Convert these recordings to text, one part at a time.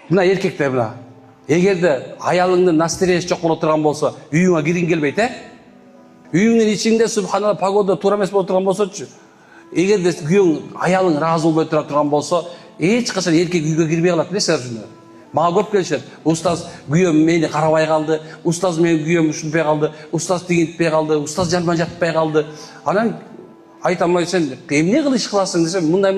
Мына еркектер мына. Эгерде аялыңдын настроениеси жок боло турган болсо, үйүңө киргиң келбейт, Үйүңдүн ичинде субханалла погода туура эмес боло турган болсочу. Эгерде күйөөң, аялың ыраазы болбой турган болсо, эч качан эркек үйгө кирбей калат, билесиңерби ушуну? Мага көп келишет. Устаз күйөөм мени карабай калды, устаз менин күйөөм ушунтпай калды, устаз тигинтпей калды, устаз жаныма жатпай калды. Анан айтам, сен эмне кылыш кыласың десем, мындай.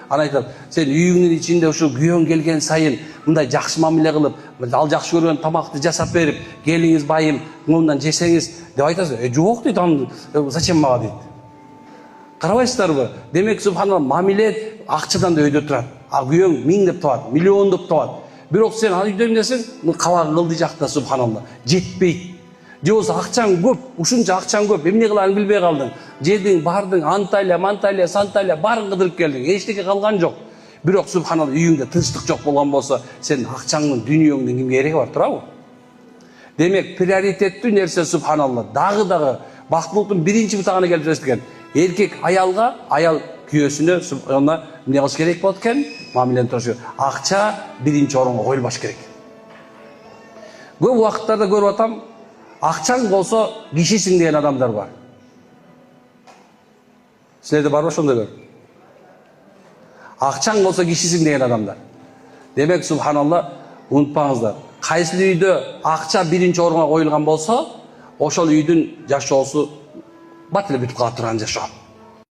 Анан айтат, сен үйүңдүн ичинде ушу күйөөң келген сайын мындай жакшы мамиле кылып, ал жакшы көргөн тамакты жасап берип, келиңиз байым, мындан жесеңиз деп айтасыз. Жок дейт, зачем мага дейт. Карабайсыздарбы? Демек субханалла мамиле акчадан да өйдө турат. А күйөөң миңдеп табат, миллиондоп табат. Бирок сен ал үйдө эмнесиң? Кабагың кылды жакта субханалла. Жетпейт. Же болсо акчаң көп, ушунча акчаң көп, эмне кыларын билбей калдың. Жедиң, бардың, Анталия, Санталия барын кыдырып келдиң. Эчтеке калган жок. Бирок субханалла үйүңдө тынчтык жок болгон болсо, сен акчаңдын, дүйнөңдүн кимге кереги бар, туурабы? Демек приоритеттүү нерсе субханалла. Дагы бактылыктын биринчи бутагына келип жүрөт экен. Эркек аялга, аял күйөөсүнө субханалла эмне кылыш керек болот экен? Мамилени туруш керек. Акча биринчи орунга коюлбаш керек. Көп убакыттарда көрүп атам, акчаң болсо кишисиң деген адамдар бар. Силерде барбы ошондойлор? Акчаң болсо кишисиң деген адамдар. Демек субханалла, унутпаңыздар. Кайсы үйдө акча биринчи орунга коюлган болсо, ошол үйдүн жашоосу бат эле бүтүп калат турган жашоо.